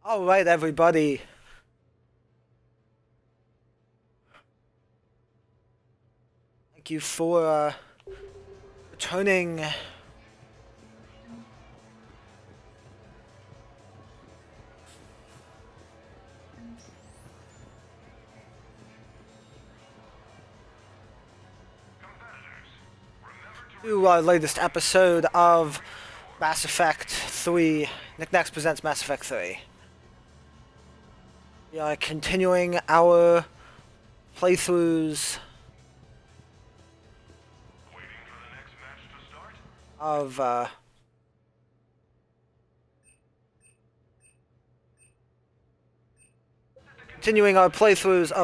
Alright, everybody. Thank you for returning. To our latest episode of Mass Effect 3. Nack presents Mass Effect 3. We are continuing our playthroughs of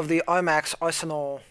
the Armax Arsenal.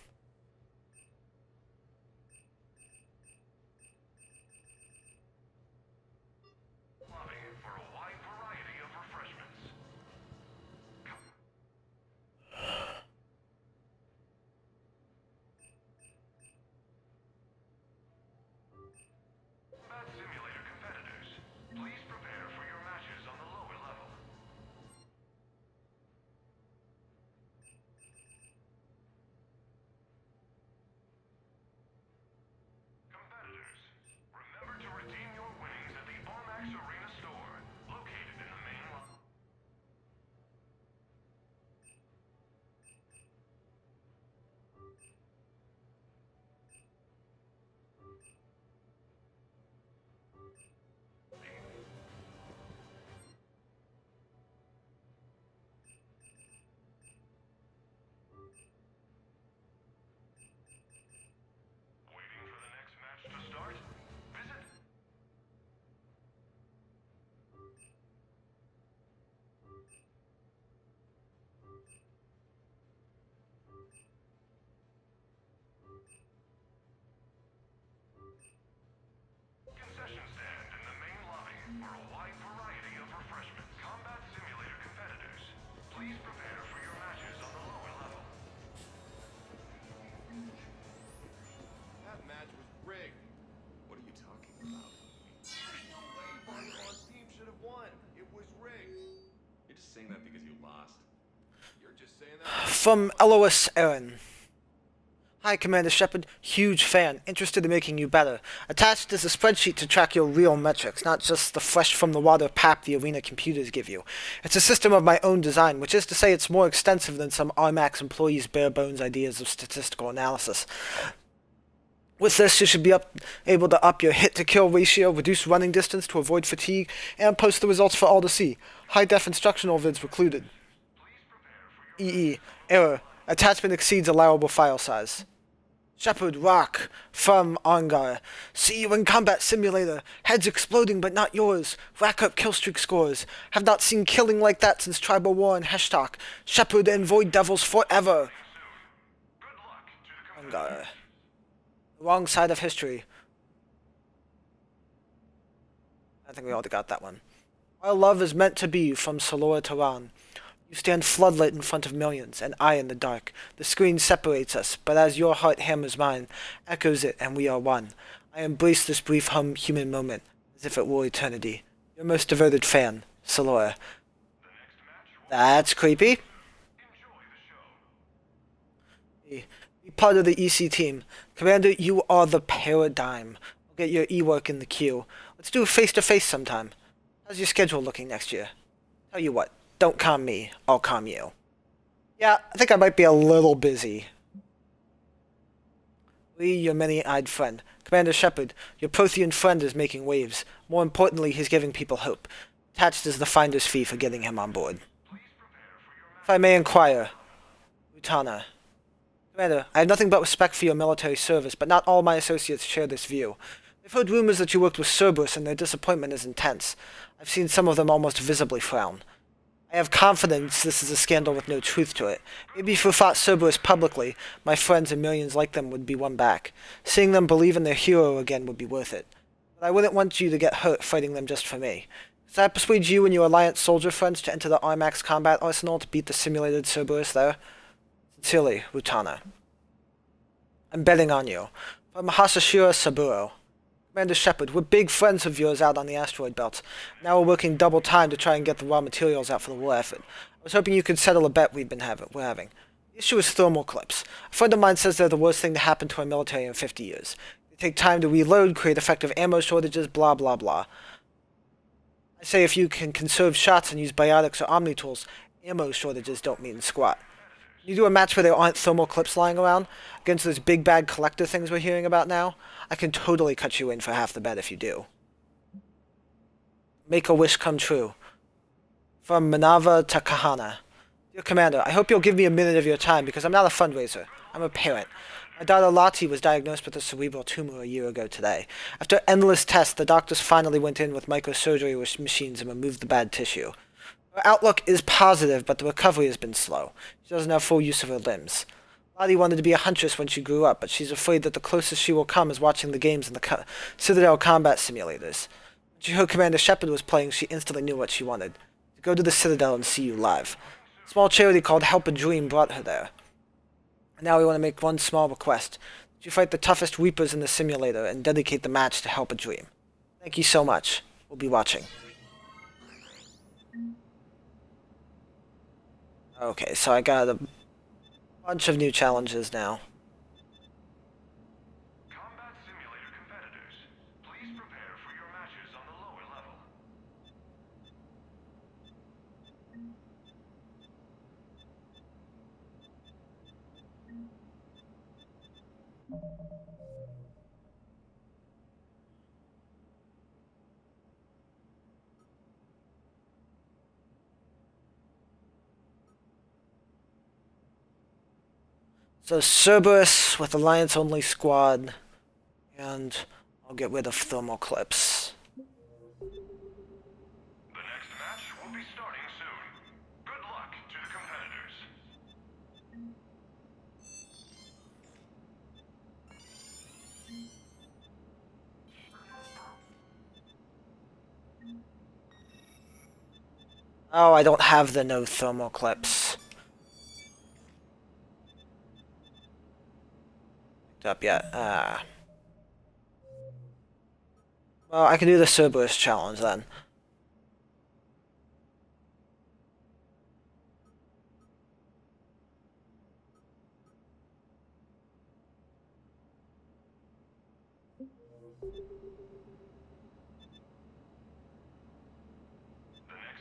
From LOS Aaron. Hi, Commander Shepard. Huge fan. Interested in making you better. Attached is a spreadsheet to track your real metrics, not just the fresh-from-the-water pap the arena computers give you. It's a system of my own design, which is to say it's more extensive than some RMAX employees' bare-bones ideas of statistical analysis. With this, you should be able to up your hit-to-kill ratio, reduce running distance to avoid fatigue, and post the results for all to see. High-def instructional vids included. EE. Error. Attachment exceeds allowable file size. Shepard Rock from Ongar. See you in combat simulator. Heads exploding but not yours. Rack up killstreak scores. Have not seen killing like that since Tribal War and Heshtok. Shepard and Void Devils forever. Ongar. The wrong side of history. I think we all got that one. Our love is meant to be from Solora Tehran. You stand floodlit in front of millions, and I in the dark. The screen separates us, but as your heart hammers mine, echoes it, and we are one. I embrace this brief human moment, as if it were eternity. Your most devoted fan, Solora. That's creepy. Be part of the EC team. Commander, you are the paradigm. I'll get your E-work in the queue. Let's do a face-to-face sometime. How's your schedule looking next year? Tell you what. Don't calm me, I'll calm you. Yeah, I think I might be a little busy. Lee, your many-eyed friend. Commander Shepard, your Prothean friend is making waves. More importantly, he's giving people hope. Attached is the finder's fee for getting him on board. If I may inquire, Utana. Commander, I have nothing but respect for your military service, but not all my associates share this view. I've heard rumors that you worked with Cerberus, and their disappointment is intense. I've seen some of them almost visibly frown. I have confidence this is a scandal with no truth to it. Maybe if we fought Cerberus publicly, my friends and millions like them would be won back. Seeing them believe in their hero again would be worth it. But I wouldn't want you to get hurt fighting them just for me. Does that persuade you and your Alliance soldier friends to enter the Armax combat arsenal to beat the simulated Cerberus there? Sincerely, Utana. I'm betting on you. From Hasashira Saburo. Commander Shepard, we're big friends of yours out on the asteroid belt. Now we're working double time to try and get the raw materials out for the war effort. I was hoping you could settle a bet we're having. The issue is thermal clips. A friend of mine says they're the worst thing to happen to our military in 50 years. They take time to reload, create effective ammo shortages, blah blah blah. I say if you can conserve shots and use biotics or omni tools, ammo shortages don't mean squat. You do a match where there aren't thermal clips lying around, against those big bad collector things we're hearing about now, I can totally cut you in for half the bet if you do. Make a wish come true. From Manava to Kahana. Dear Commander, I hope you'll give me a minute of your time because I'm not a fundraiser. I'm a parent. My daughter Lottie was diagnosed with a cerebral tumor a year ago today. After endless tests, the doctors finally went in with microsurgery machines and removed the bad tissue. Her outlook is positive, but the recovery has been slow. She doesn't have full use of her limbs. Lottie wanted to be a huntress when she grew up, but she's afraid that the closest she will come is watching the games in the Citadel combat simulators. When she heard Commander Shepard was playing, she instantly knew what she wanted. To go to the Citadel and see you live. A small charity called Help a Dream brought her there. And now we want to make one small request. That you fight the toughest Reapers in the simulator and dedicate the match to Help a Dream. Thank you so much. We'll be watching. Okay, so I got a bunch of new challenges now. Combat simulator competitors, please prepare for your matches on the lower level. So Cerberus with Alliance-only squad, and I'll get rid of thermal clips. The next match will be starting soon. Good luck to the competitors. Oh, I don't have the no thermal clips picked up yet. Well, I can do the Cerberus challenge then.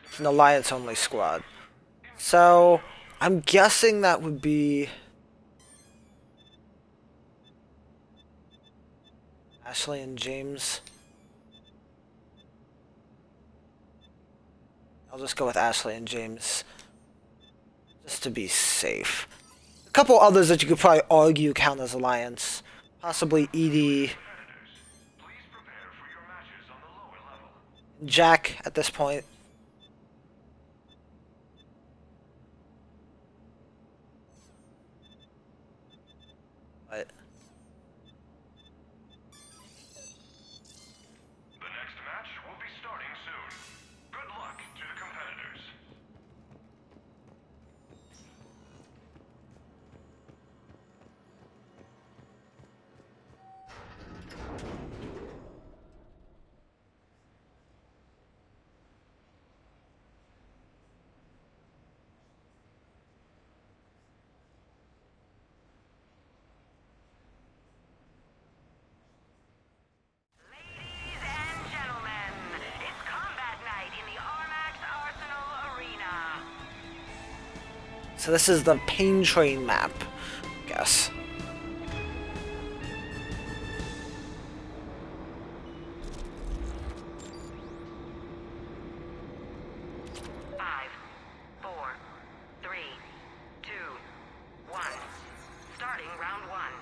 It's an Alliance-only squad. So, I'm guessing that would be Ashley and James. I'll just go with Ashley and James, just to be safe. A couple others that you could probably argue count as Alliance. Possibly Edie, Please prepare for your matches on the lower level. Jack at this point. But The next match will be starting soon. Good luck to the competitors. Ladies and gentlemen, it's combat night in the Armax Arsenal Arena. so this is the Pain Train map, I guess. Five, four, three, two, one. Starting round one.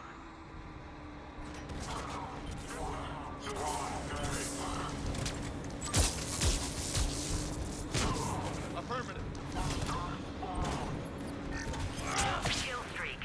Kill streak.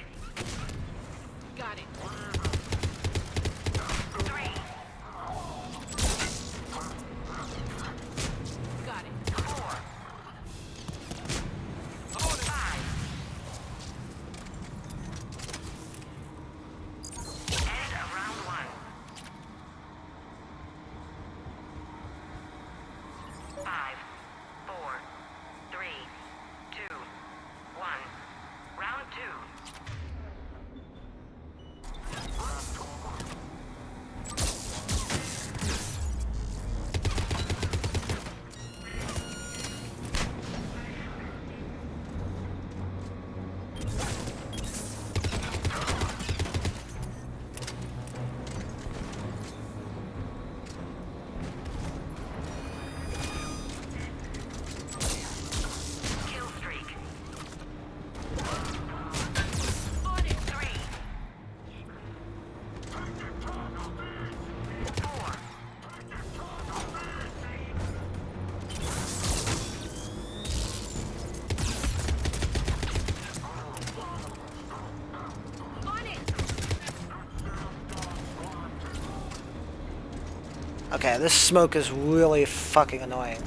Okay, this smoke is really fucking annoying.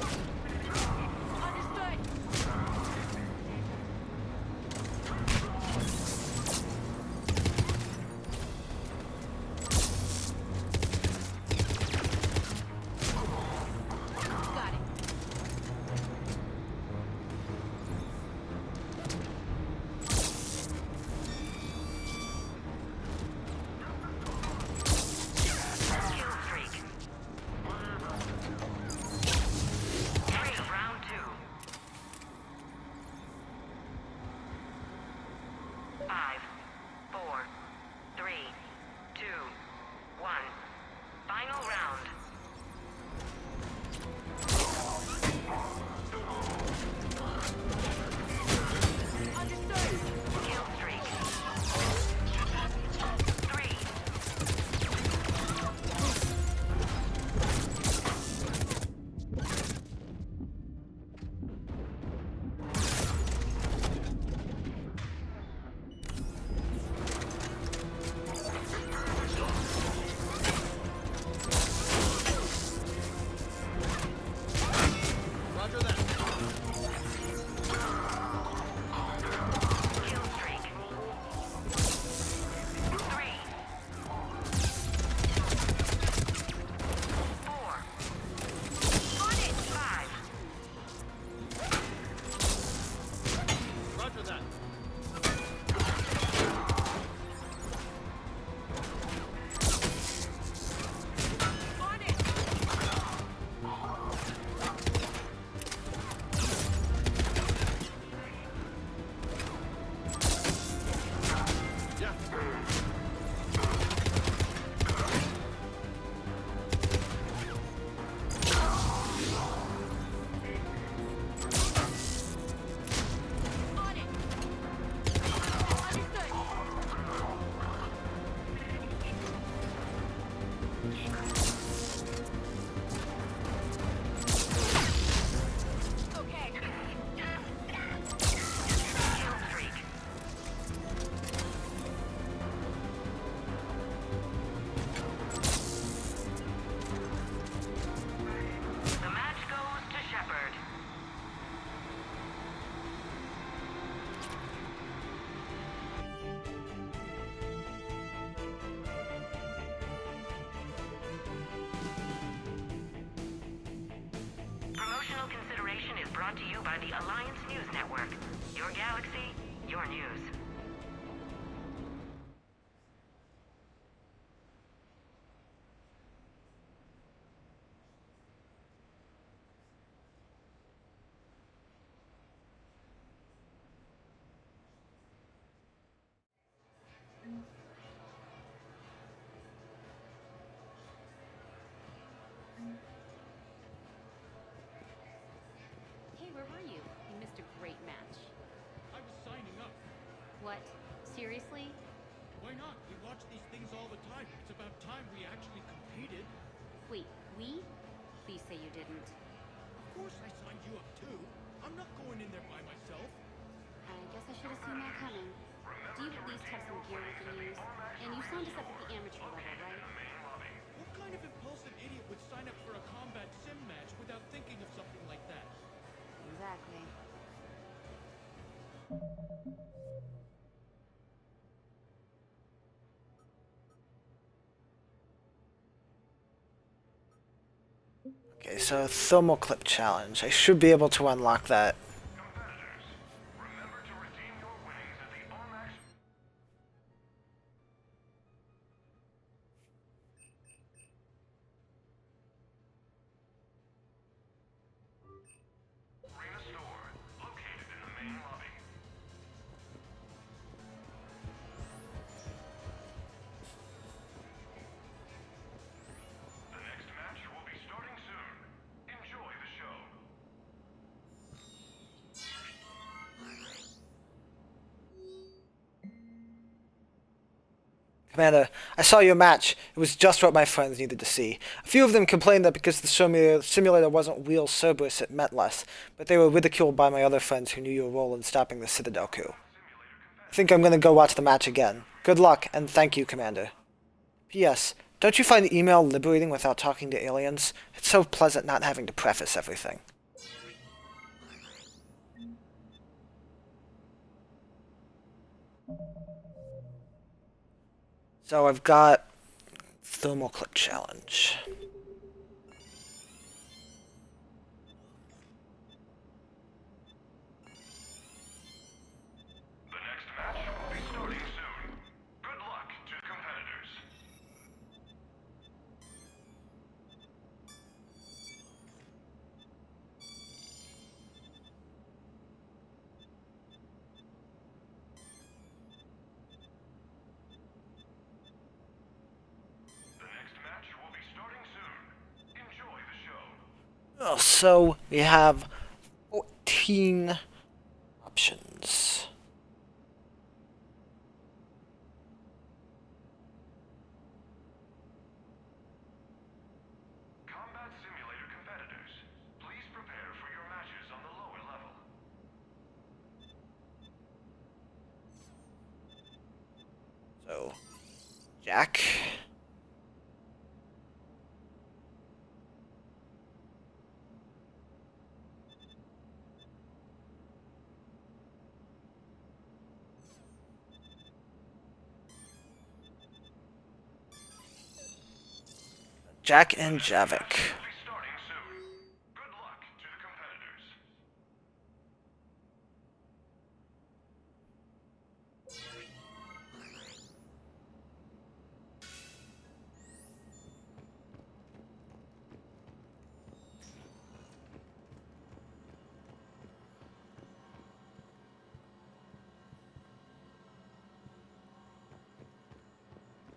Brought to you by the Alliance News Network. Your galaxy, your news. Hey, where were you? You missed a great match. I was signing up. What? Seriously? Why not? We watch these things all the time. It's about time we actually competed. Wait, we? Please say you didn't. Of course I signed you up too. I'm not going in there by myself. I guess I should have seen that coming. Do you at least have some gear we can use? And you signed us up at the amateur level, right? What kind of impulsive idiot would sign up for a combat sim match without thinking of something like that? Exactly. Okay, so thermal clip challenge. I should be able to unlock that. Competitors, remember to redeem your winnings at the Armax. Arena store, located in the main lobby. The next match will be starting soon. Enjoy the show. Commander, I saw your match. It was just what my friends needed to see. A few of them complained that because the simulator wasn't real Cerberus, it meant less, but they were ridiculed by my other friends who knew your role in stopping the Citadel coup. I think I'm gonna go watch the match again. Good luck, and thank you, Commander. P.S. Don't you find email liberating without talking to aliens? It's so pleasant not having to preface everything. So I've got thermal click challenge. The next match will be starting soon. Good luck to the competitors. The next match will be starting soon. Enjoy the show. Oh, so we have 14 options. Combat Simulator competitors, please prepare for your matches on the lower level. So, Jack. Jack and Javik. Will be starting soon. Good luck to the competitors.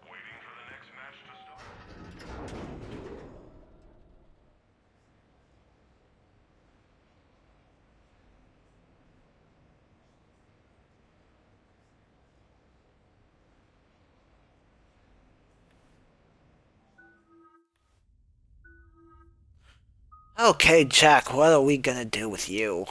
Waiting for the next match to start. Okay, Jack, what are we gonna do with you?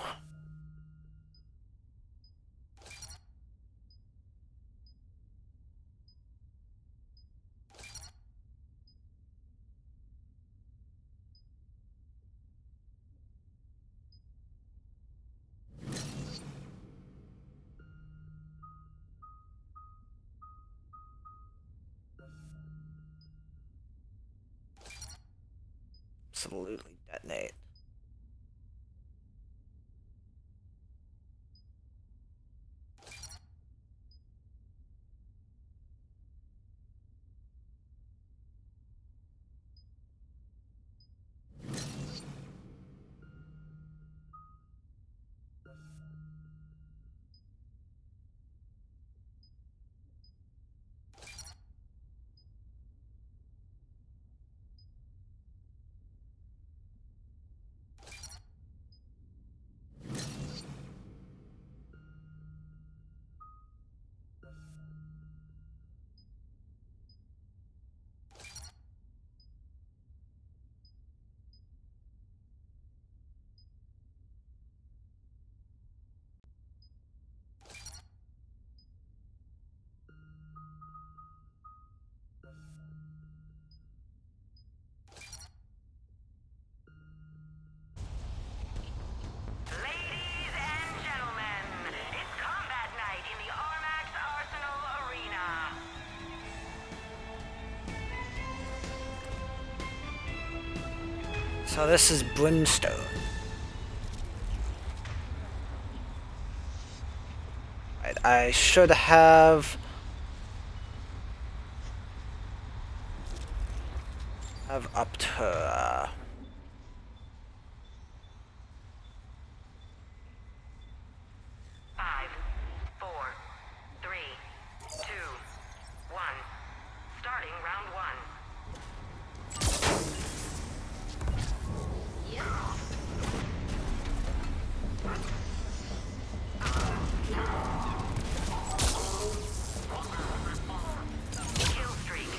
Absolutely detonate. Ladies and gentlemen, it's combat night in the Armax Arsenal Arena. So this is Brimstone. Right, I should have up to 5, 4, 3, 2, 1. Starting round 1. Kill streak.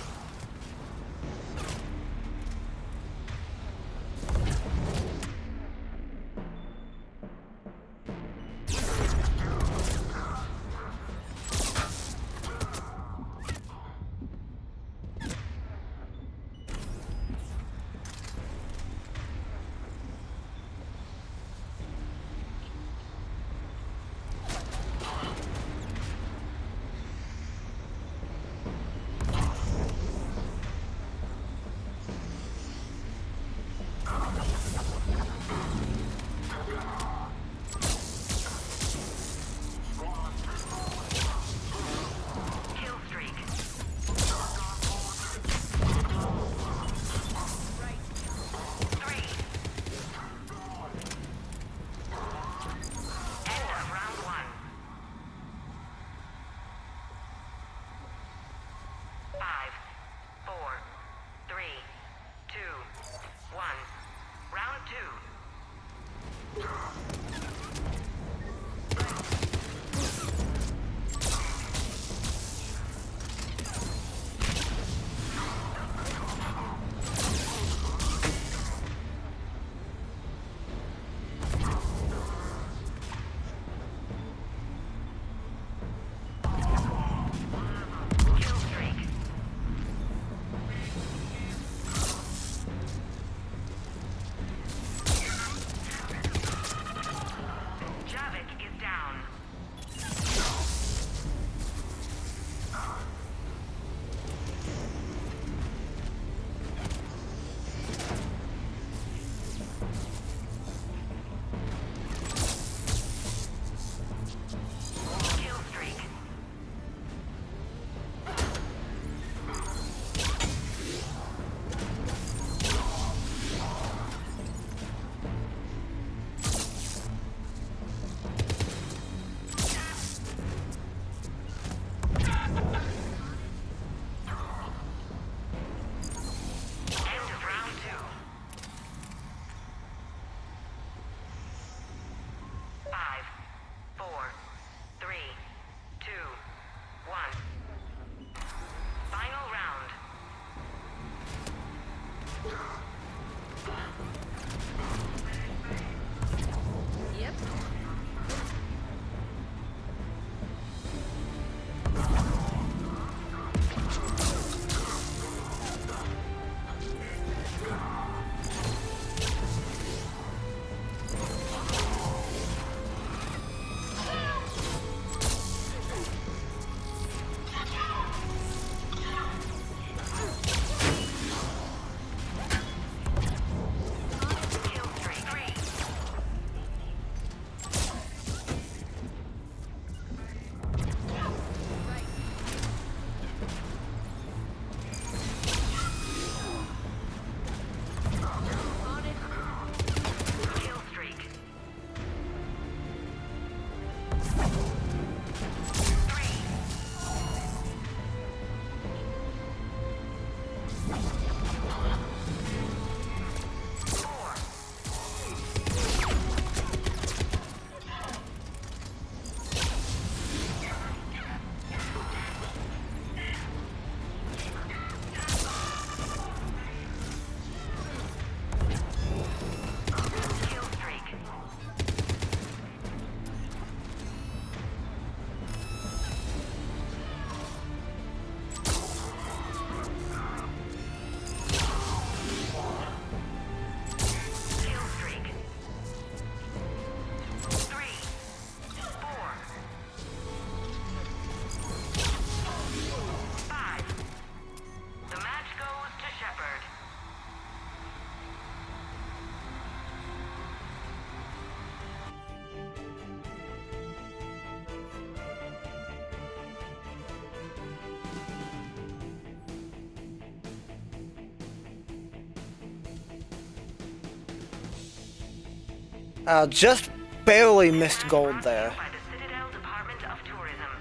Just barely missed gold there. By the Citadel Department of Tourism.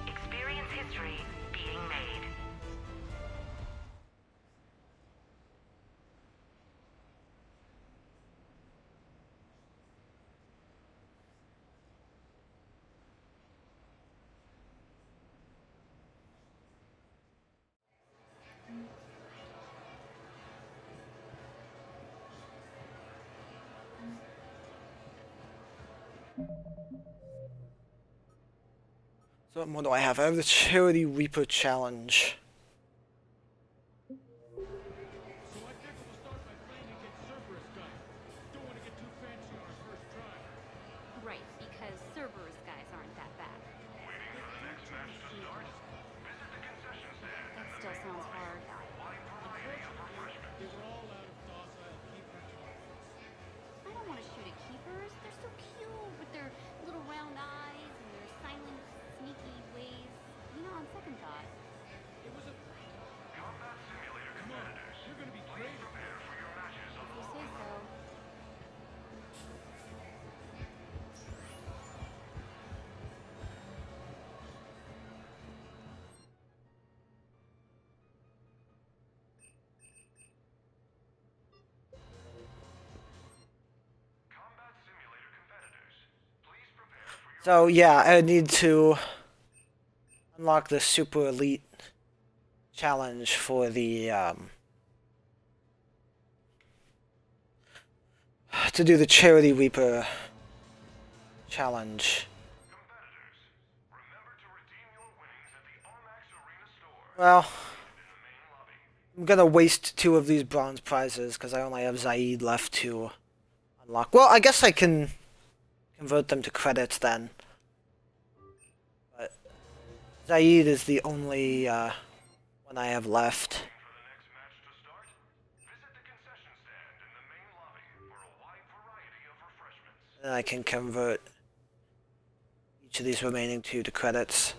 Experience history being made. So what more do I have? I have the Charity Reaper Challenge. So I think we'll start by playing against Cerberus guys. Don't want to get too fancy on our first try. Right, because Cerberus guys aren't that bad. Waiting for the next match to start? Visit the concession stand That and the still main sounds lobby hard. for a wide variety of refreshments. They were all out of docile keeper targets. I don't want to shoot at keepers. They're so cute with their little round eyes and their silent, sneaky ways. You know, on second thought. It was a... Combat Simulator competitors, You're gonna be please great. prepare for your matches on If the you say so. Combat Simulator competitors, please prepare for your So yeah, I need to unlock the Super Elite challenge for the to do the Charity Reaper challenge. competitors. Remember to redeem your winnings at the Armax Arena store Well, in the main lobby. I'm gonna waste 2 of these bronze prizes because I only have Zaid left to unlock. Well, I guess I can convert them to credits then. But Zaid is the only one I have left. For the next match to start, visit the concession stand in the main lobby for a wide variety of refreshments. Then I can convert each of these remaining 2 to credits.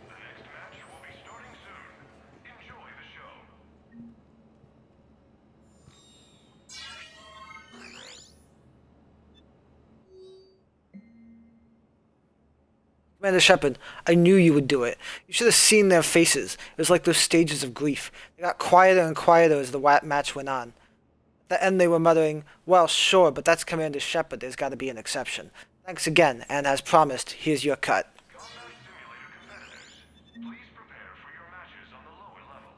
The next match will be starting soon. Enjoy the show. Commander Shepard, I knew you would do it. You should have seen their faces. It was like those stages of grief. They got quieter and quieter as the match went on. At the end they were muttering, well, sure, but that's Commander Shepard. There's got to be an exception. Thanks again, and as promised, here's your cut. Combat Simulator competitors, please prepare for your matches on the lower level.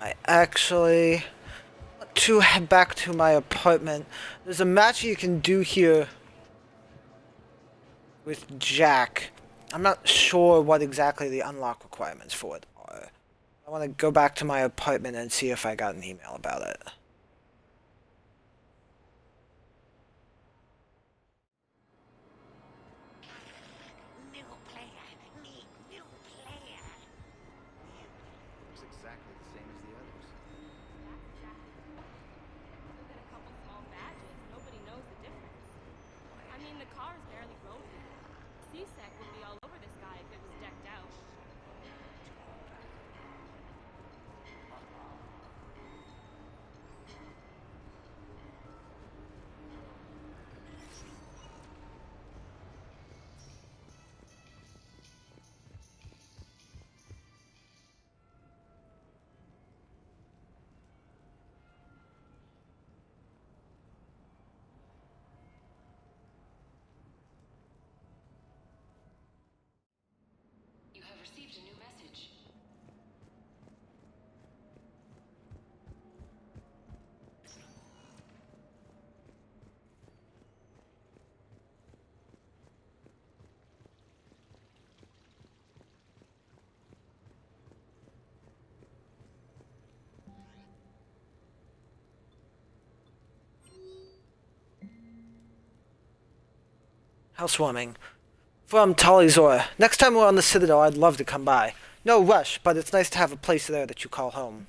I actually want to head back to my apartment. There's a match you can do here with Jack. I'm not sure what exactly the unlock requirements for it are. I want to go back to my apartment and see if I got an email about it. New player. Need new player. Looks exactly the same as the others. Still get a couple small badges. Nobody knows the difference. I mean, the car's barely broken. C-Sec would be all over this guy if it was decked out. You have received a new message. Housewarming. From Talizora. Next time we're on the Citadel, I'd love to come by. No rush, but it's nice to have a place there that you call home.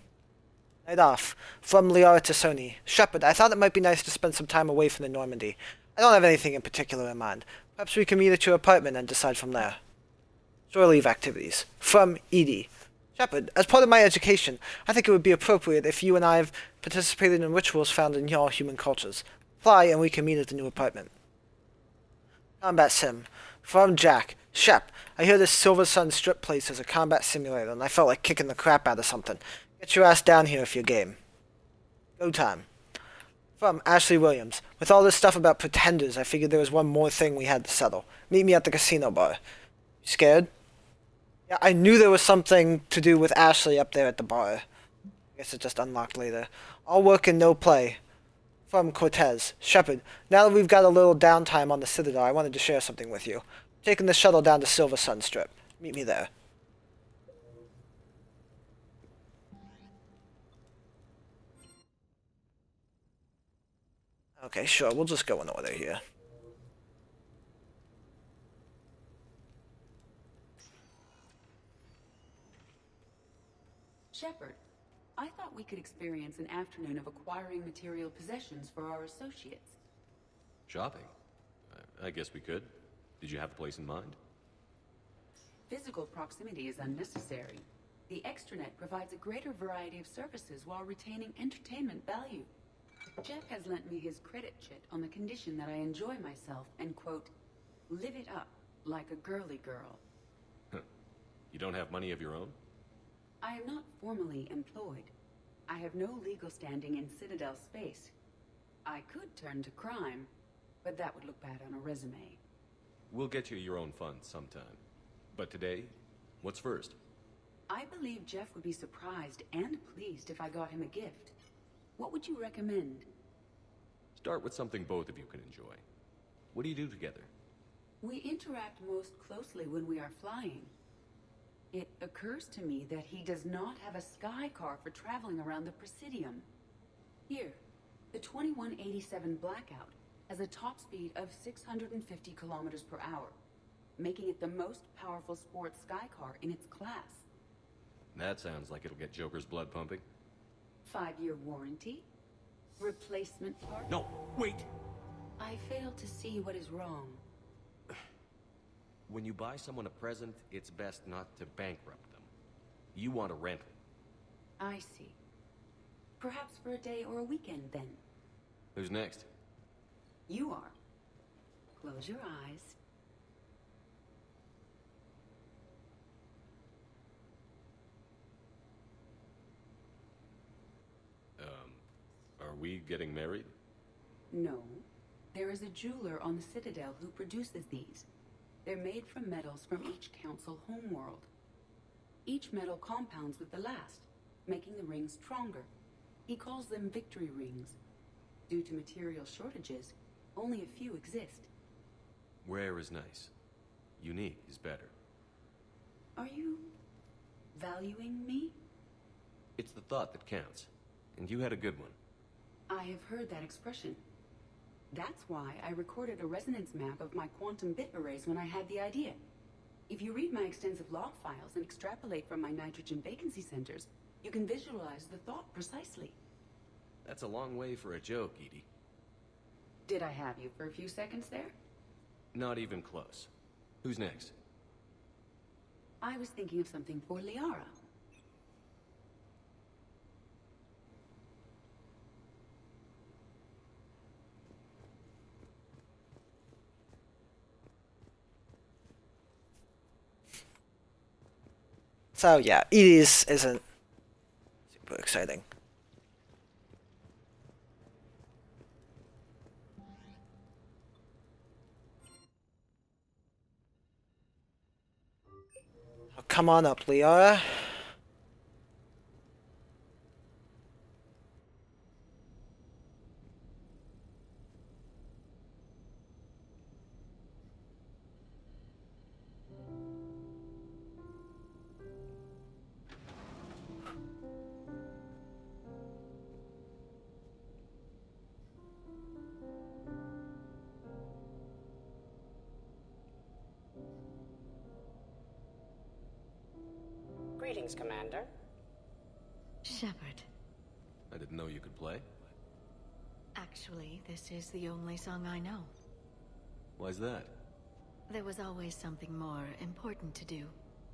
Night off. From Liara to Sony. Shepard, I thought it might be nice to spend some time away from the Normandy. I don't have anything in particular in mind. Perhaps we can meet at your apartment and decide from there. Shore leave activities. From Edie. Shepard, as part of my education, I think it would be appropriate if you and I have participated in rituals found in all human cultures. Apply and we can meet at the new apartment. Combat sim. From Jack. Shep, I hear this Silver Sun strip place is a combat simulator and I felt like kicking the crap out of something. Get your ass down here if you're game. Go time. From Ashley Williams. With all this stuff about pretenders, I figured there was one more thing we had to settle. Meet me at the casino bar. You scared? Yeah, I knew there was something to do with Ashley up there at the bar. I guess it just unlocked later. All work and no play. From Cortez. Shepard, now that we've got a little downtime on the Citadel, I wanted to share something with you. I'm taking the shuttle down to Silver Sun Strip. Meet me there. Okay, sure, we'll just go in order here. Shepard, I thought we could experience an afternoon of acquiring material possessions for our associates. Shopping? I guess we could. Did you have a place in mind? Physical proximity is unnecessary. The extranet provides a greater variety of services while retaining entertainment value. Jeff has lent me his credit chit on the condition that I enjoy myself and, quote, live it up like a girly girl. You don't have money of your own? I am not formally employed. I have no legal standing in Citadel space. I could turn to crime, but that would look bad on a resume. We'll get you your own funds sometime. But today, what's first? I believe Jeff would be surprised and pleased if I got him a gift. What would you recommend? Start with something both of you can enjoy. What do you do together? We interact most closely when we are flying. It occurs to me that he does not have a sky car for traveling around the Presidium. Here, the 2187 Blackout has a top speed of 650 kilometers per hour, making it the most powerful sports sky car in its class. That sounds like it'll get Joker's blood pumping. 5-year warranty? Replacement part? No, wait! I fail to see what is wrong. When you buy someone a present, it's best not to bankrupt them. You want a rental. I see. Perhaps for a day or a weekend, then. Who's next? You are. Close your eyes. Are we getting married? No. There is a jeweler on the Citadel who produces these. They're made from metals from each council homeworld. Each metal compounds with the last, making the rings stronger. He calls them victory rings. Due to material shortages, only a few exist. Rare is nice. Unique is better. Are you valuing me? It's the thought that counts. And you had a good one. I have heard that expression. That's why I recorded a resonance map of my quantum bit arrays when I had the idea. If you read my extensive log files and extrapolate from my nitrogen vacancy centers, you can visualize the thought precisely. That's a long way for a joke, Edie. Did I have you for a few seconds there? Not even close. Who's next? I was thinking of something for Liara. So yeah, Edie's isn't super exciting. Oh, come on up, Liara. Greetings, Commander. Shepard. I didn't know you could play. Actually, this is the only song I know. Why's that? There was always something more important to do.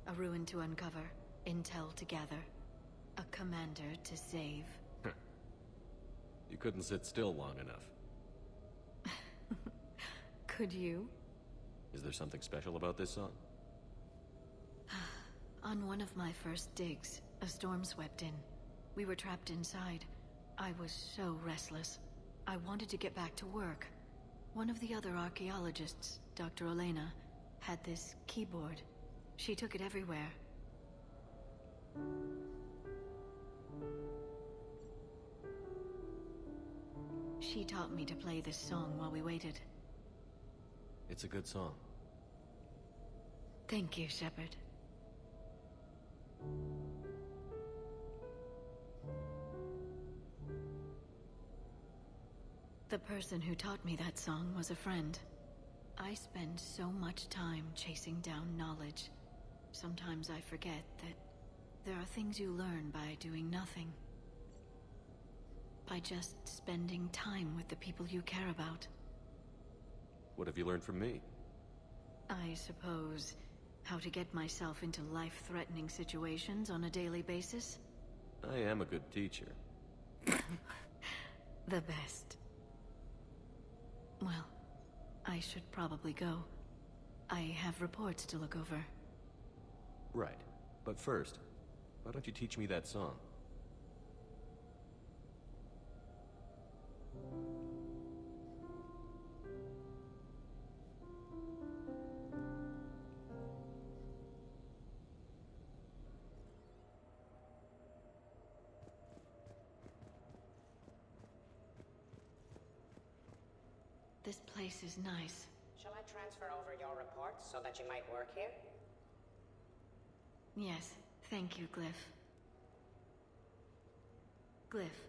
A ruin to uncover, intel to gather, a commander to save. You couldn't sit still long enough. Could you? Is there something special about this song? On one of my first digs, a storm swept in. We were trapped inside. I was so restless. I wanted to get back to work. One of the other archaeologists, Dr. Elena, had this keyboard. She took it everywhere. She taught me to play this song while we waited. It's a good song. Thank you, Shepard. The person who taught me that song was a friend. I spend so much time chasing down knowledge. Sometimes I forget that there are things you learn by doing nothing. By just spending time with the people you care about. What have you learned from me? I suppose how to get myself into life-threatening situations on a daily basis. I am a good teacher. The best. Well, I should probably go. I have reports to look over. Right. But first, why don't you teach me that song? This place is nice. Shall I transfer over your reports so that you might work here? Yes, thank you, Glyph. Glyph,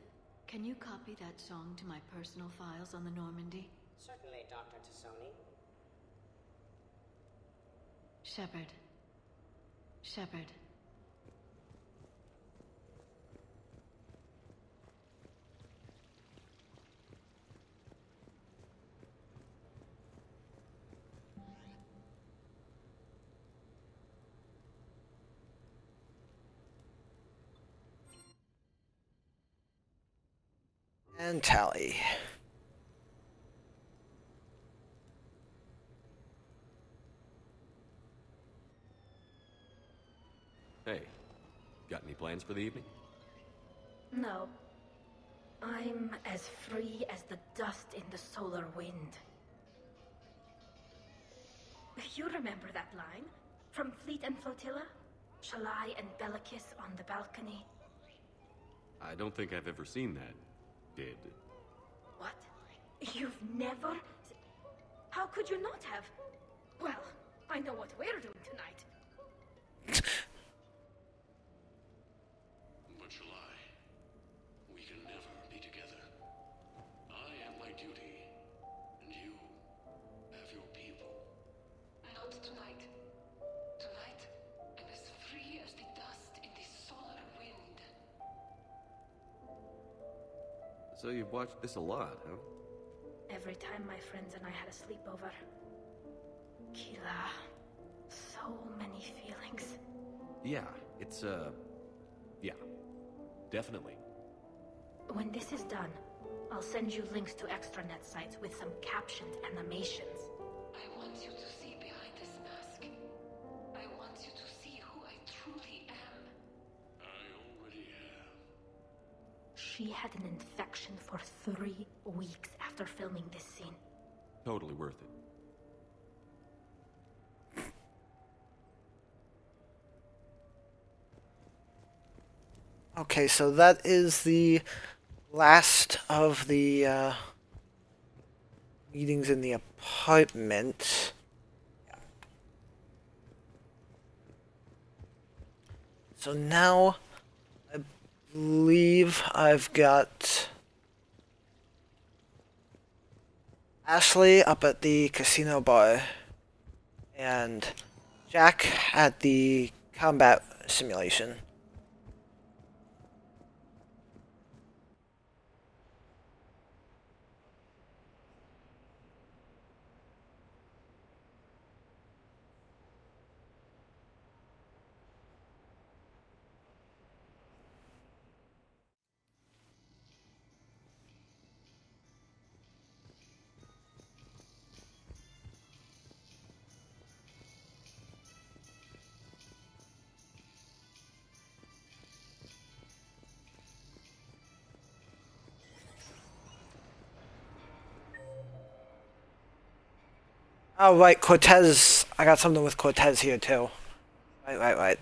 can you copy that song to my personal files on the Normandy? Certainly, Dr. Tassoni. Shepard. Shepard. And tally. Hey, got any plans for the evening? No. I'm as free as the dust in the solar wind. You remember that line? From Fleet and Flotilla? Shalai and Bellicus on the balcony? I don't think I've ever seen that. Did. What? You've never... How could you not have? Well, I know what we're doing tonight. But Shalai, we can never be together. I have my duty, and you have your people. Not tonight. Tonight, I'm as free as the dust in the solar wind. So you've watched this a lot, huh? Every time my friends and I had a sleepover. Kila. So many feelings. Yeah, it's, yeah. Definitely. When this is done, I'll send you links to extranet sites with some captioned animations. I want you to see behind this mask. I want you to see who I truly am. I already have. She had an infection for 3 weeks after filming this scene. Totally worth it. Okay, so that is the last of the meetings in the apartment. So now I believe I've got Ashley up at the casino bar and Jack at the combat simulation. Oh, right, Cortez. I got something with Cortez here, too. Right.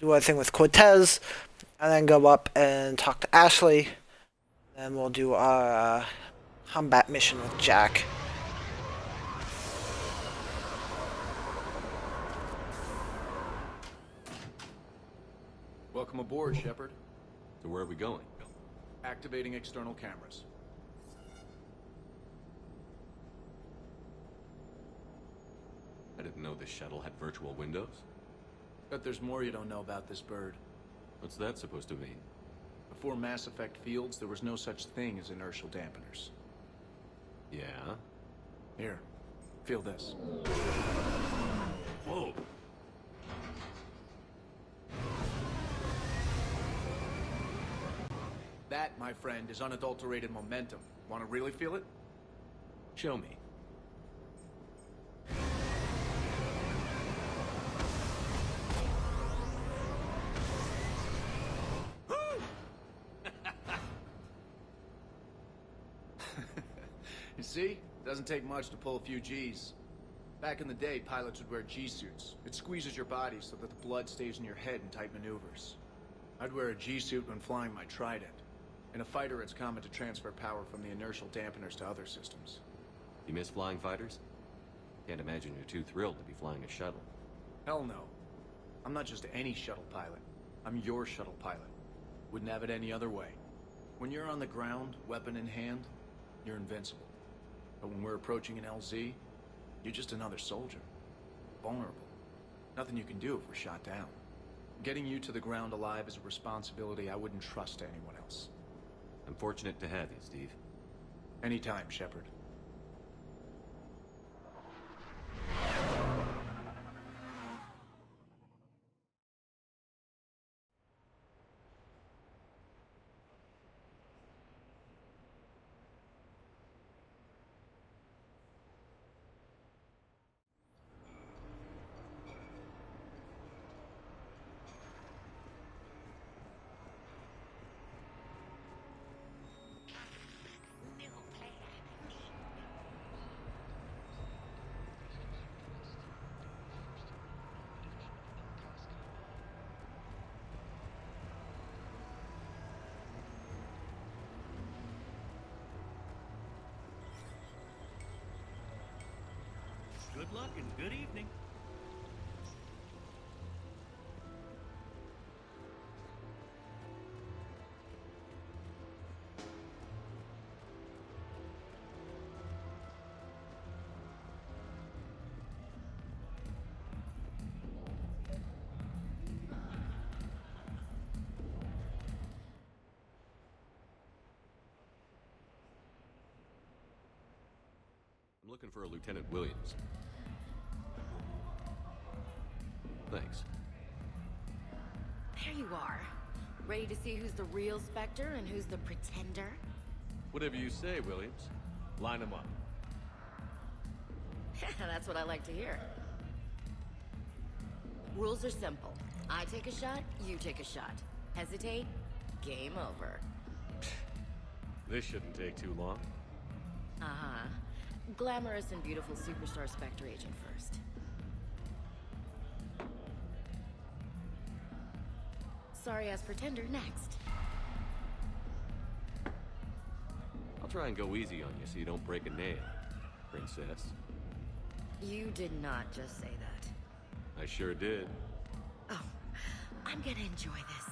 Do a thing with Cortez, and then go up and talk to Ashley. Then we'll do our combat mission with Jack. Welcome aboard, Shepard. So where are we going? Activating external cameras. I didn't know this shuttle had virtual windows. Bet there's more you don't know about this bird. What's that supposed to mean? Before Mass Effect fields, there was no such thing as inertial dampeners. Yeah? Here, feel this. Whoa! That, my friend, is unadulterated momentum. Want to really feel it? Show me. You see? Doesn't take much to pull a few G's. Back in the day, pilots would wear G-suits. It squeezes your body so that the blood stays in your head in tight maneuvers. I'd wear a G-suit when flying my Trident. In a fighter, it's common to transfer power from the inertial dampeners to other systems. You miss flying fighters? Can't imagine you're too thrilled to be flying a shuttle. Hell no. I'm not just any shuttle pilot. I'm your shuttle pilot. Wouldn't have it any other way. When you're on the ground, weapon in hand, you're invincible. But when we're approaching an LZ, you're just another soldier. Vulnerable. Nothing you can do if we're shot down. Getting you to the ground alive is a responsibility I wouldn't trust to anyone else. I'm fortunate to have you, Steve. Anytime, Shepard. Good luck and good evening. I'm looking for a Lieutenant Williams. Thanks. There you are. Ready to see who's the real Spectre and who's the pretender? Whatever you say, Williams. Line them up. That's what I like to hear. Rules are simple. I take a shot, you take a shot. Hesitate, game over. This shouldn't take too long. Uh-huh. Glamorous and beautiful superstar Spectre agent first. Sorry-ass pretender next. I'll try and go easy on you so you don't break a nail, princess. You did not just say that. I sure did. Oh, I'm gonna enjoy this.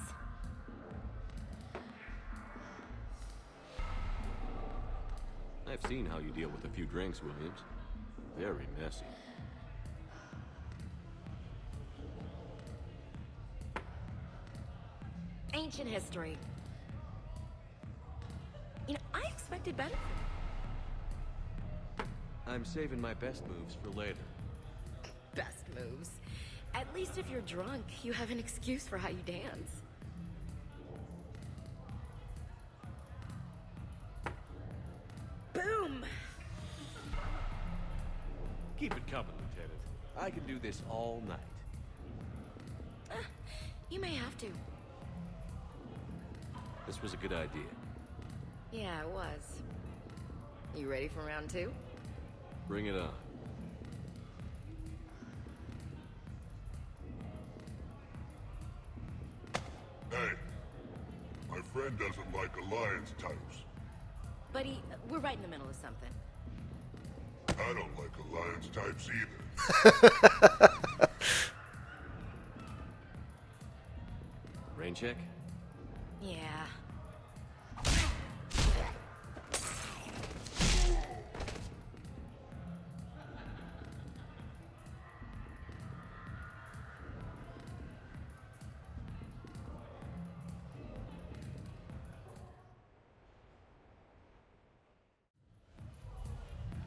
I've seen how you deal with a few drinks, Williams. Very messy. Ancient history. You know, I expected better. I'm saving my best moves for later. Best moves. At least if you're drunk, you have an excuse for how you dance. Boom! Keep it coming, Lieutenant. I can do this all night. You may have to. This was a good idea. Yeah, it was. You ready for round two? Bring it on. Hey, my friend doesn't like alliance types. Buddy, we're right in the middle of something. I don't like alliance types either. Rain check? Yeah.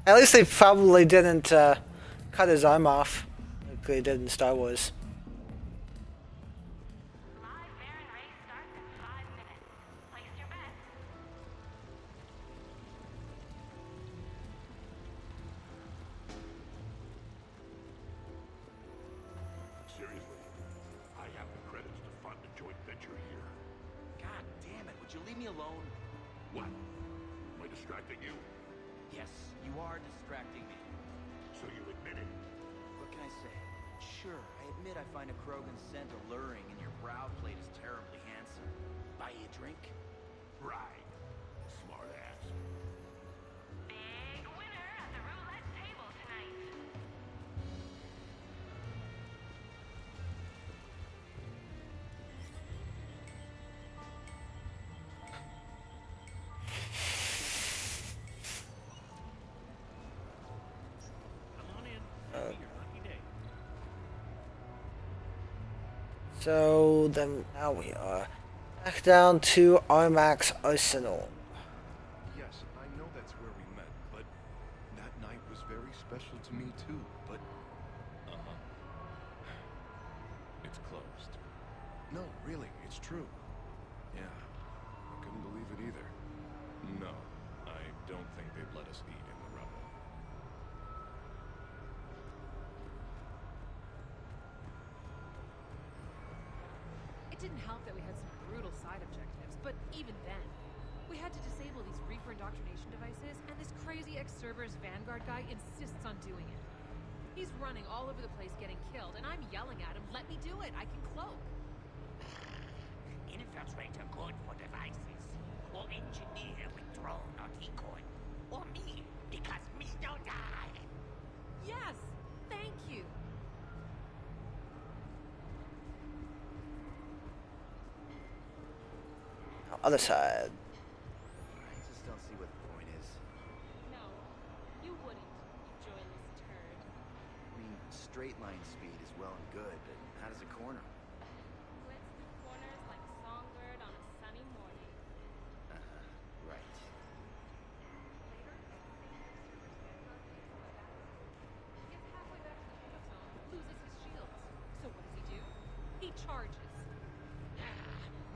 At least they probably didn't cut his arm off like they did in Star Wars. Seriously, I have the credits to fund a joint venture here. God damn it, would you leave me alone? What? Am I distracting you? Yes, you are distracting me. So you admit it? What can I say? Sure, I admit I find a Krogan scent alluring and your brow plate is terribly handsome. Buy you a drink? Right. Smart ass. Big winner at the roulette table tonight. Come on in. Show me your lucky day. So then now we are back down to Armax Arsenal. Yes, I know that's where we met, but that night was very special to me too, but... It's closed. No, really, it's true. Yeah, I couldn't believe it either. No, I don't think they'd let us eat in the rubble. It didn't help that we had some brutal side objectives, but even then, we had to disable these reefer indoctrination devices, and this crazy ex-Cerberus Vanguard guy insists on doing it. He's running all over the place getting killed, and I'm yelling at him, let me do it, I can cloak. Infiltrator good for devices, or engineer with drone or decoy, or me, because me don't die. Yes, thank you. Other side. I just don't see what the point is. No, you wouldn't, you joyless turd. I mean, straight line speed is well and good, but how does a corner? Blitz through corners like a songbird on a sunny morning. Right. Gets halfway back to the kill zone, loses his shields. So what does he do? He charges.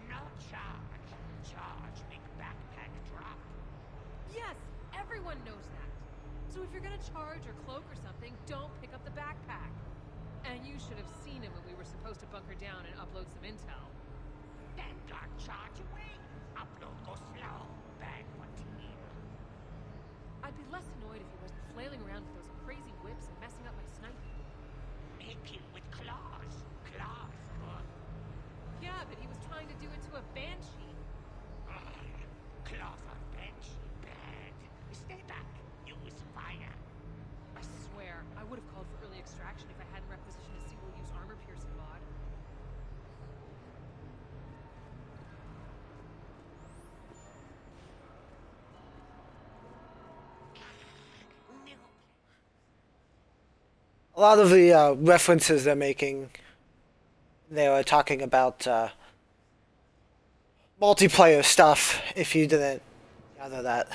No charge. Charge, make backpack drop. Yes, everyone knows that. So if you're gonna charge or cloak or something, don't pick up the backpack. And you should have seen him when we were supposed to bunker down and upload some intel. Then don't charge away. Upload go slow. Bad for team. I'd be less annoyed if he wasn't flailing around with those crazy whips and messing up my sniping. Make it with claws. Claws good. Yeah, but he was trying to do it to a banshee. Claws on bench. Bad. Stay back. Use fire. I swear, I would have called for early extraction if I hadn't requisitioned a single-use armor-piercing mod. A lot of the references they're making, they were talking about multiplayer stuff, if you didn't gather that.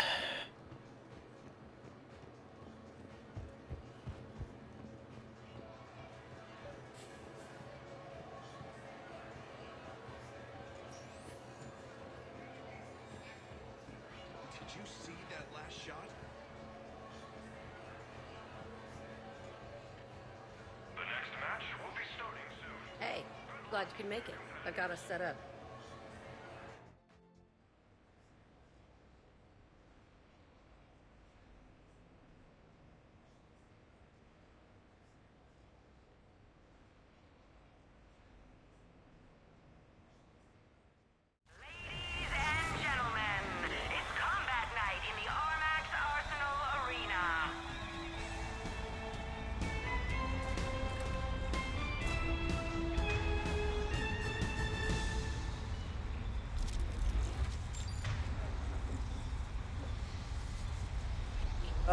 Did you see that last shot? The next match will be starting soon. Hey, glad you could make it. I've got us set up.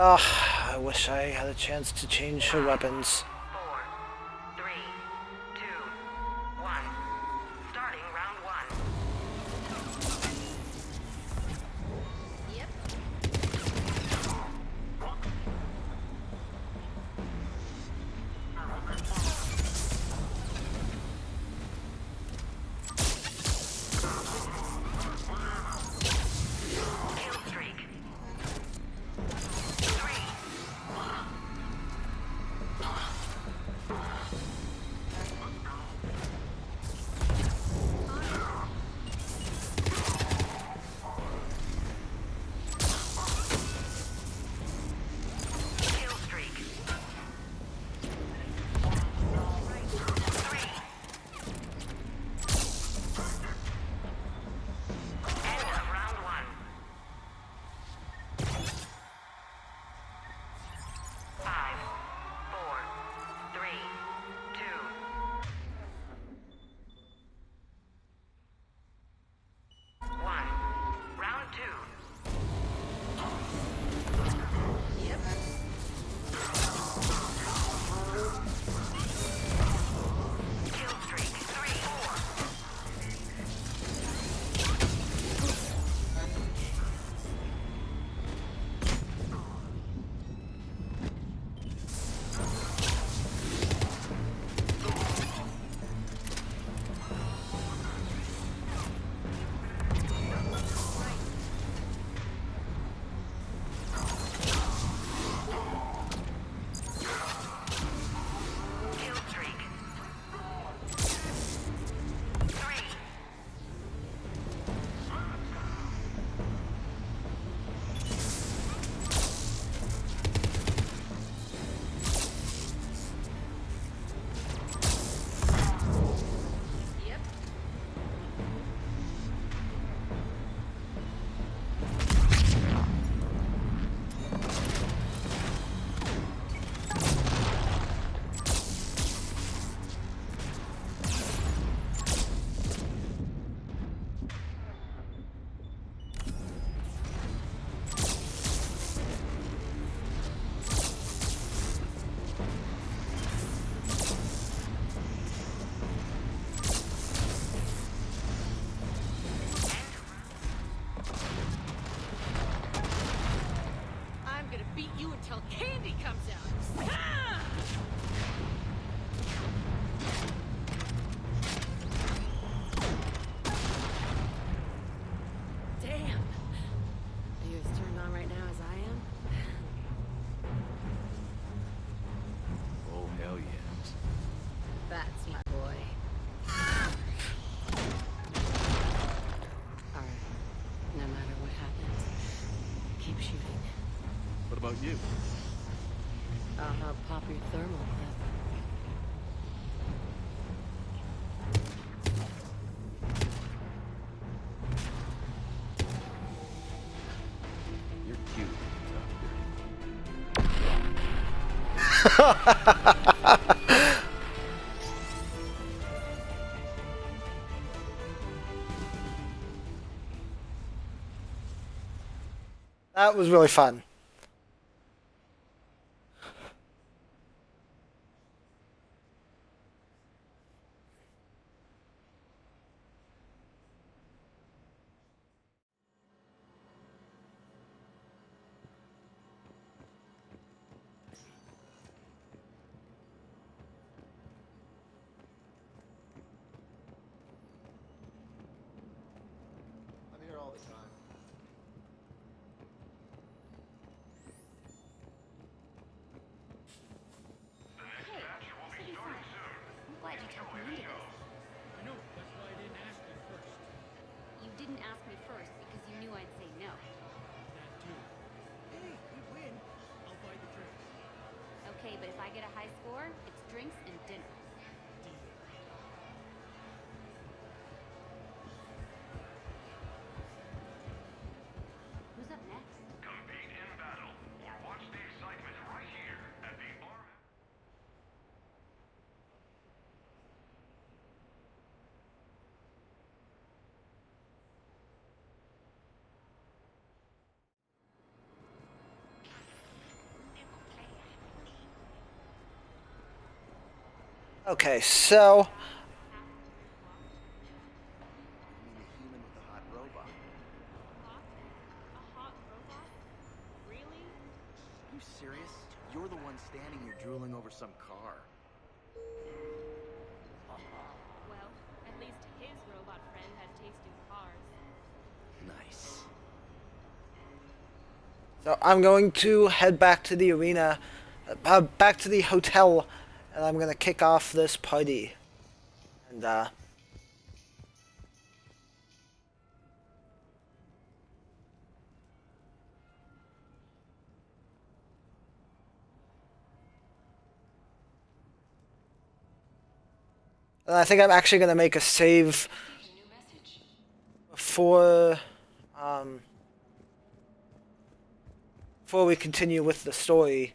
Ugh, I wish I had a chance to change her weapons. 4, 3, 2, 1. Starting round 1. Yep. Kill streak. 3. Kill streak. 3. End of round 1. 5, 4, 3, 2. 1. Round 2. Yep. Kill streak. 3, 4. Kill streak. 3. Yep. I'm gonna beat you until candy comes out. Ah! Damn. Are you as turned on right now as I am? Oh, hell yes. That's my boy. Alright. No matter what happens, keep shooting. What about you? I'll help pop your thermal clip. You're cute. That was really fun. I'm here all the time. Hey, should be fun. I'm glad you talked me into this. I know, that's why I didn't ask you first. You didn't ask me first because you knew I'd say no. That too. Hey, we win. I'll buy the drinks. Okay, but if I get a high score, it's drinks and dinner. Deal. Who's up next? Compete in battle, or watch the excitement right here at the Arm. Okay, so I mean the human with the hot robot. A hot robot? Really? Are you serious? You're the one standing here drooling over some car. Well, at least his robot friend had taste in cars. Nice. so I'm going to head back to the arena, back to the hotel, and I'm gonna kick off this party. And I think I'm actually gonna make a save for before we continue with the story,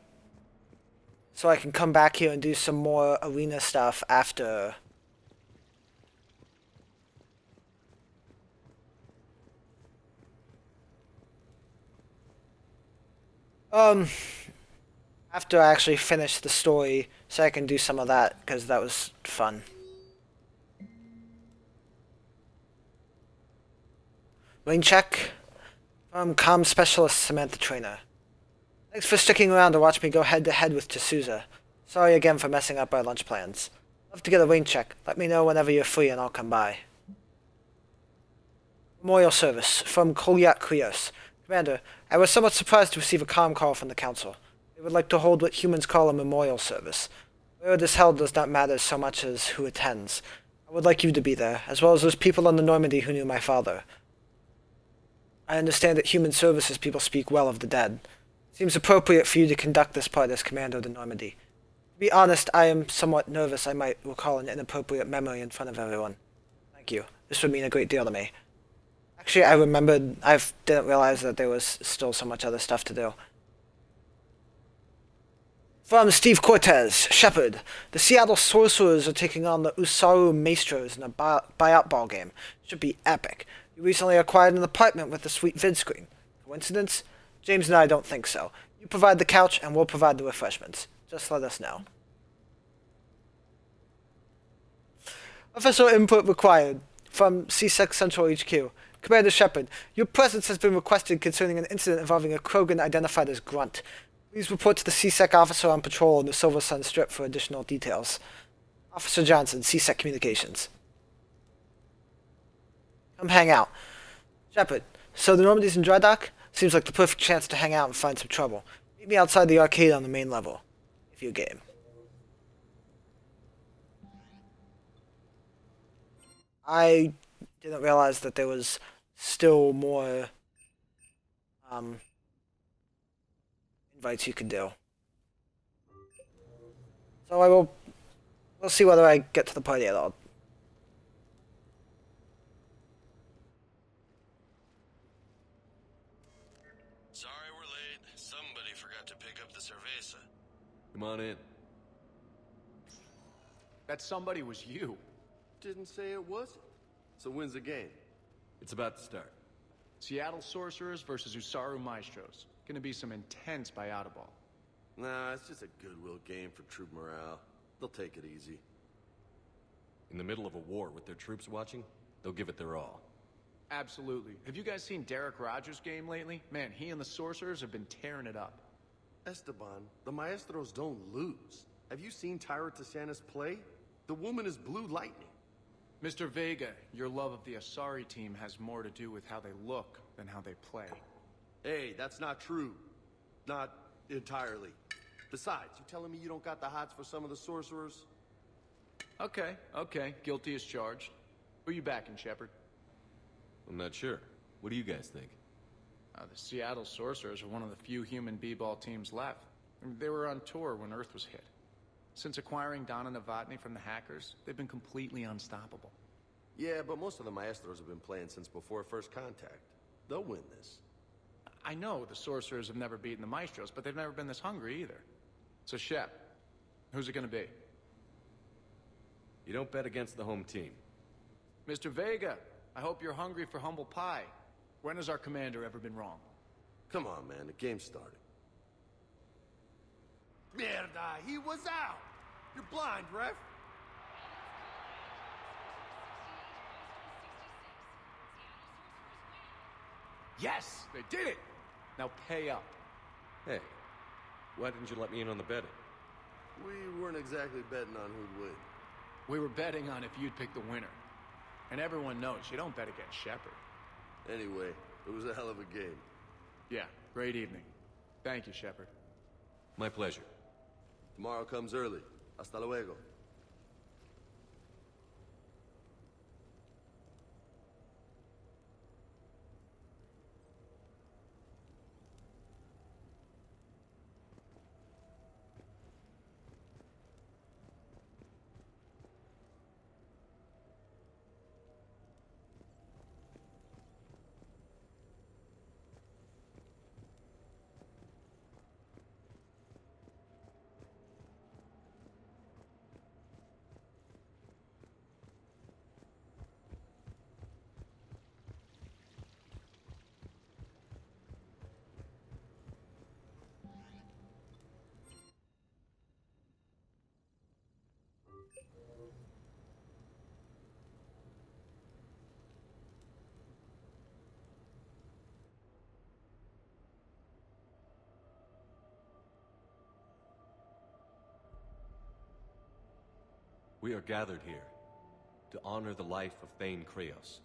so I can come back here and do some more arena stuff after. After I actually finish the story, so I can do some of that, because that was fun. Rain check from comm specialist Samantha Trainer. Thanks for sticking around to watch me go head to head with T'Souza. Sorry again for messing up our lunch plans. Love to get a rain check. Let me know whenever you're free and I'll come by. Memorial service from Kolyak Krios. Commander, I was somewhat surprised to receive a comm call from the Council. They would like to hold what humans call a memorial service. Where it is held does not matter so much as who attends. I would like you to be there, as well as those people on the Normandy who knew my father. I understand that human services people speak well of the dead. It seems appropriate for you to conduct this part as Commander of the Normandy. To be honest, I am somewhat nervous I might recall an inappropriate memory in front of everyone. Thank you. This would mean a great deal to me. Actually, I remembered, I didn't realize that there was still so much other stuff to do. From Steve Cortez, Shepard, the Seattle Sorcerers are taking on the Usaru Maestros in a buyout ball game. Should be epic. You recently acquired an apartment with a sweet vid screen. Coincidence? James and I don't think so. You provide the couch and we'll provide the refreshments. Just let us know. Official input required. From C6 Central HQ. Commander Shepard, your presence has been requested concerning an incident involving a Krogan identified as Grunt. Please report to the CSEC officer on patrol in the Silver Sun Strip for additional details. Officer Johnson, CSEC Communications. Come hang out. Shepard, so the Normandy's in dry dock? Seems like the perfect chance to hang out and find some trouble. Meet me outside the arcade on the main level, if you're game. I didn't realize that there was still more invites you could do. So we'll see whether I get to the party at all. Sorry we're late. Somebody forgot to pick up the cerveza. Come on in. That somebody was you. Didn't say it wasn't. So when's the game? It's about to start. Seattle Sorcerers versus Usaru Maestros. Gonna be some intense buyout ball. Nah, it's just a goodwill game for troop morale. They'll take it easy. In the middle of a war with their troops watching, they'll give it their all. Absolutely. Have you guys seen Derek Rogers' game lately? Man, he and the Sorcerers have been tearing it up. Esteban, the Maestros don't lose. Have you seen Tyra Tisanis play? The woman is blue lightning. Mr. Vega, your love of the Asari team has more to do with how they look than how they play. Hey, that's not true. Not entirely. Besides, you telling me you don't got the hots for some of the sorcerers? Okay. Guilty as charged. Who you backing, Shepard? I'm not sure. What do you guys think? The Seattle Sorcerers are one of the few human b-ball teams left. I mean, they were on tour when Earth was hit. Since acquiring Donna Novotny from the hackers, they've been completely unstoppable. Yeah, but most of the Maestros have been playing since before first contact. They'll win this. I know the Sorcerers have never beaten the Maestros, but they've never been this hungry either. So Shep, who's it gonna be? You don't bet against the home team. Mr. Vega, I hope you're hungry for humble pie. When has our commander ever been wrong? Come on, man, the game's starting. Mierda, he was out! You're blind, ref! Yes, they did it! Now pay up. Hey, why didn't you let me in on the betting? We weren't exactly betting on who'd win. We were betting on if you'd pick the winner. And everyone knows you don't bet against Shepard. Anyway, it was a hell of a game. Yeah, great evening. Thank you, Shepard. My pleasure. Tomorrow comes early. Hasta luego. We are gathered here to honor the life of Thane Kreos.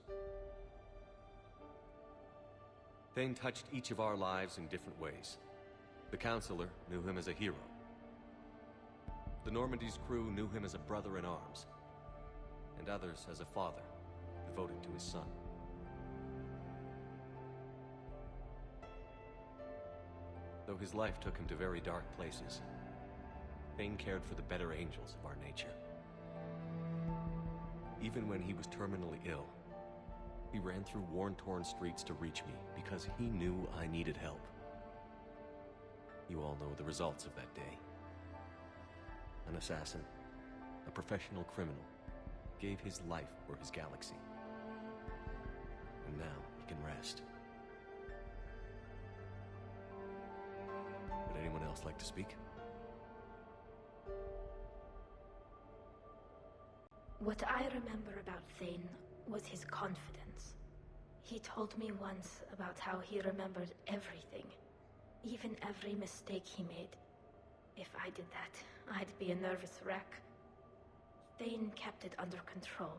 Thane touched each of our lives in different ways. The Counselor knew him as a hero. The Normandy's crew knew him as a brother in arms, and others as a father devoted to his son. Though his life took him to very dark places, Thane cared for the better angels of our nature. Even when he was terminally ill, he ran through worn-torn streets to reach me because he knew I needed help. You all know the results of that day. An assassin, a professional criminal, gave his life for his galaxy. And now he can rest. Would anyone else like to speak? What I remember about Thane was his confidence. He told me once about how he remembered everything, even every mistake he made. If I did that, I'd be a nervous wreck. Thane kept it under control.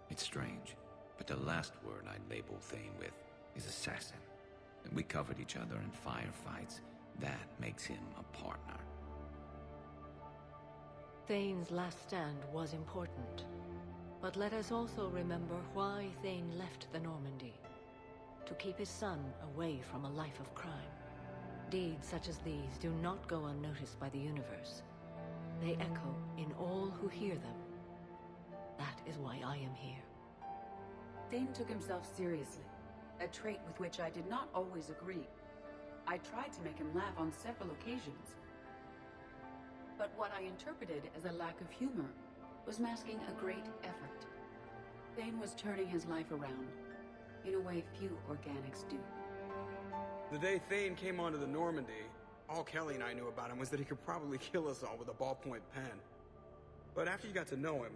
It's strange, but the last word I'd label Thane with is assassin. And we covered each other in firefights. That makes him a partner. Thane's last stand was important. But let us also remember why Thane left the Normandy. To keep his son away from a life of crime. Deeds such as these do not go unnoticed by the universe. They echo in all who hear them. That is why I am here. Thane took himself seriously, a trait with which I did not always agree. I tried to make him laugh on several occasions. But what I interpreted as a lack of humor was masking a great effort. Thane was turning his life around, in a way few organics do. The day Thane came onto the Normandy, all Kelly and I knew about him was that he could probably kill us all with a ballpoint pen. But after you got to know him,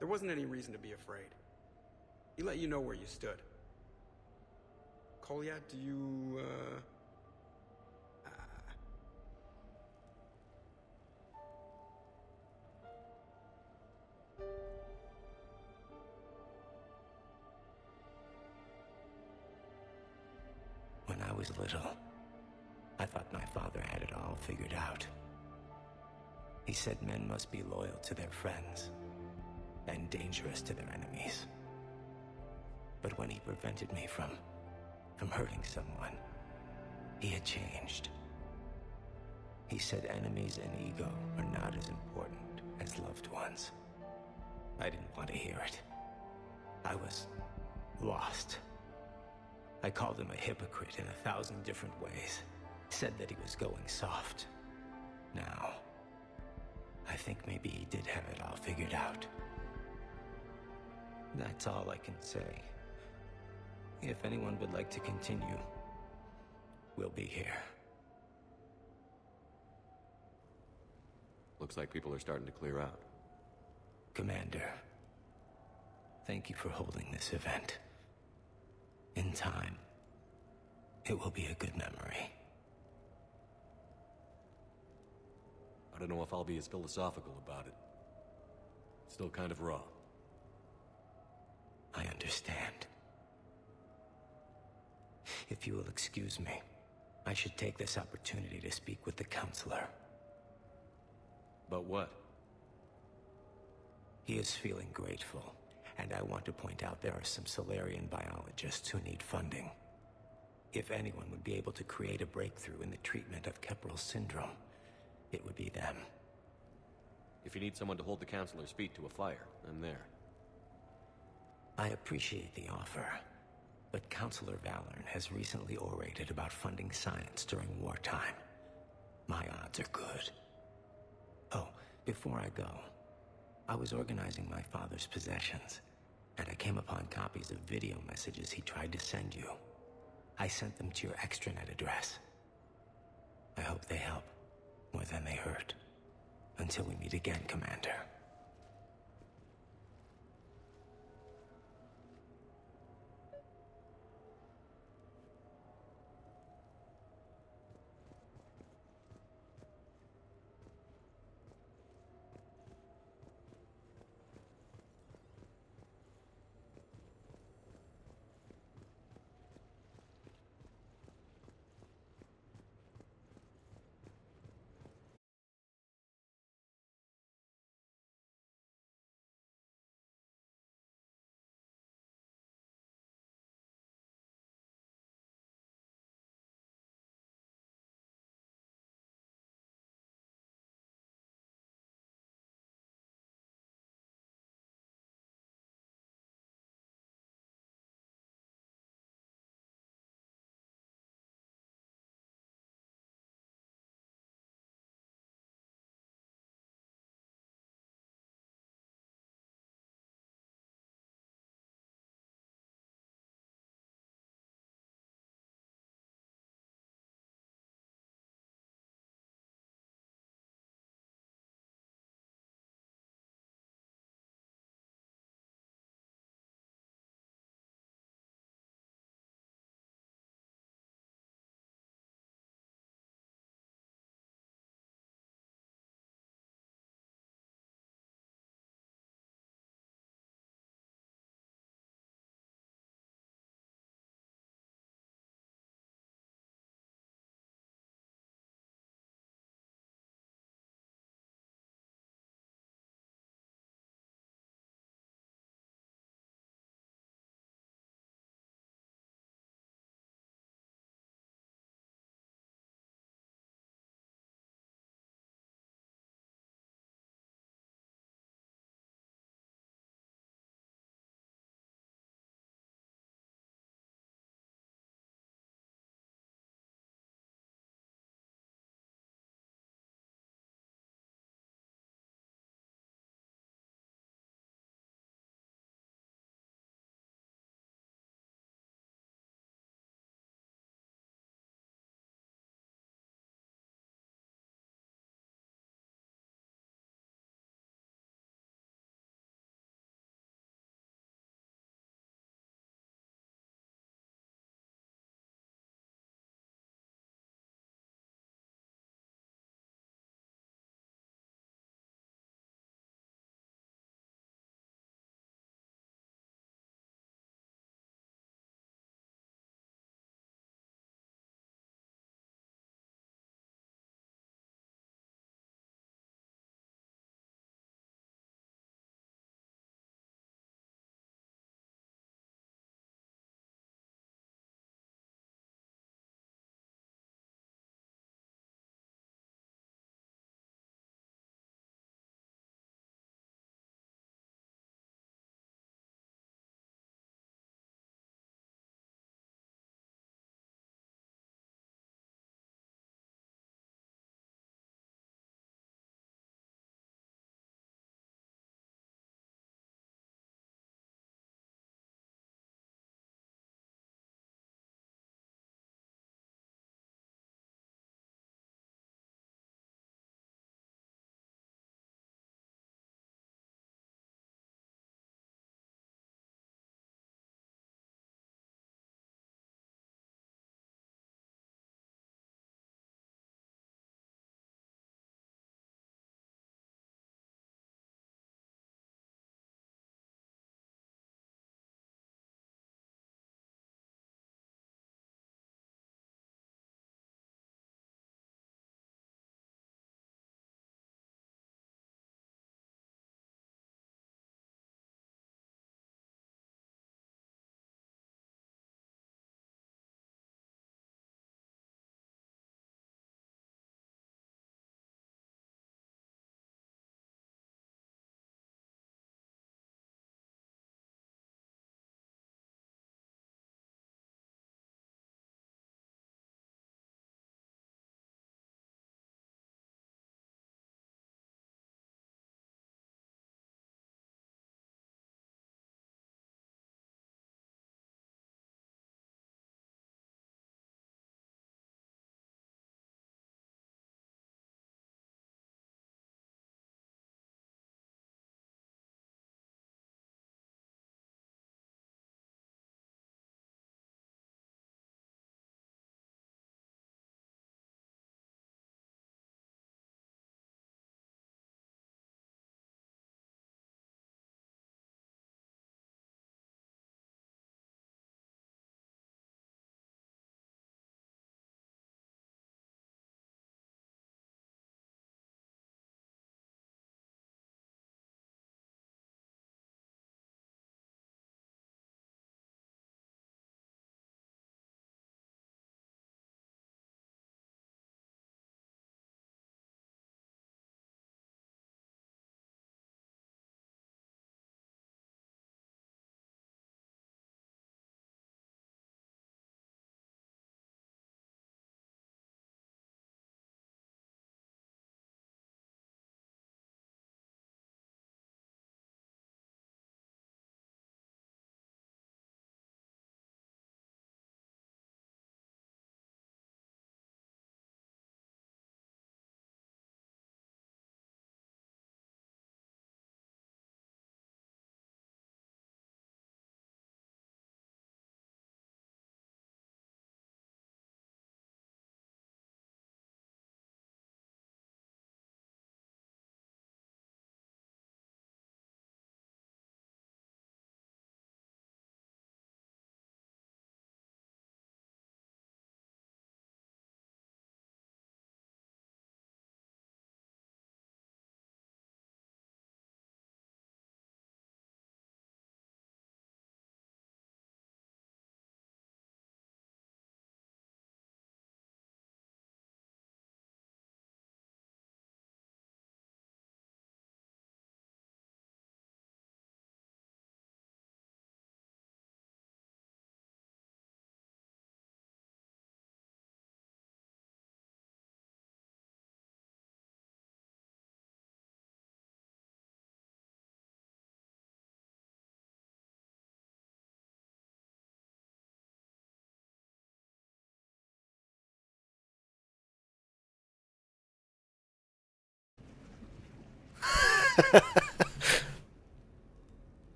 there wasn't any reason to be afraid. He let you know where you stood. Kolyat, do you, When I was little, I thought my father had it all figured out. He said men must be loyal to their friends and dangerous to their enemies. But when he prevented me from hurting someone, he had changed. He said enemies and ego are not as important as loved ones. I didn't want to hear it. I was lost. I called him a hypocrite in 1,000 different ways. Said that he was going soft. Now, I think maybe he did have it all figured out. That's all I can say. If anyone would like to continue, we'll be here. Looks like people are starting to clear out. Commander, Thank you for holding this event. In time, it will be a good memory. I don't know if I'll be as philosophical about it. It's still kind of raw. I understand. If you will excuse me, I should take this opportunity to speak with the counselor. About what? He is feeling grateful, and I want to point out there are some Solarian biologists who need funding. If anyone would be able to create a breakthrough in the treatment of Keppel's syndrome, it would be them. If you need someone to hold the counselor's feet to a fire, I'm there. I appreciate the offer, but Counselor Valorn has recently orated about funding science during wartime. My odds are good. Oh, before I go, I was organizing my father's possessions, and I came upon copies of video messages he tried to send you. I sent them to your extranet address. I hope they help more than they hurt. Until we meet again, Commander.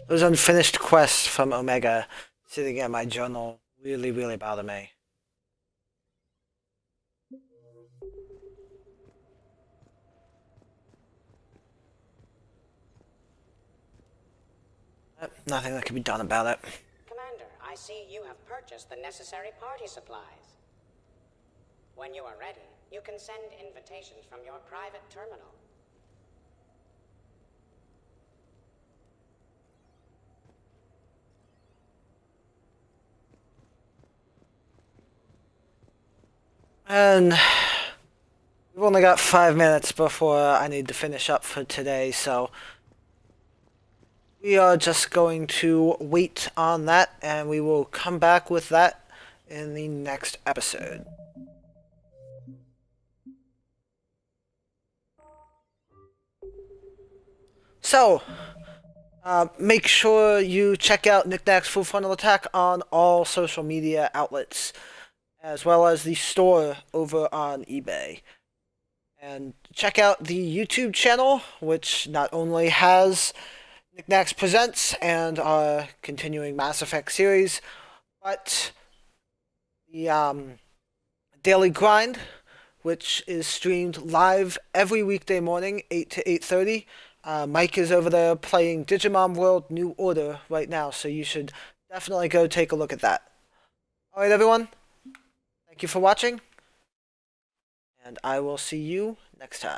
Those unfinished quests from Omega sitting in my journal really, really bother me. Nothing that can be done about it. Commander, I see you have purchased the necessary party supplies. When you are ready, you can send invitations from your private terminal. And we've only got 5 minutes before I need to finish up for today, so we are just going to wait on that, and we will come back with that in the next episode. So, make sure you check out Nack's Full Frontal Attack on all social media outlets, as well as the store over on eBay. And check out the YouTube channel, which not only has Nack Presents and our continuing Mass Effect series, but the Daily Grind, which is streamed live every weekday morning, 8 to 8:30. Mike is over there playing Digimon World New Order right now, so you should definitely go take a look at that. Alright everyone, thank you for watching, and I will see you next time.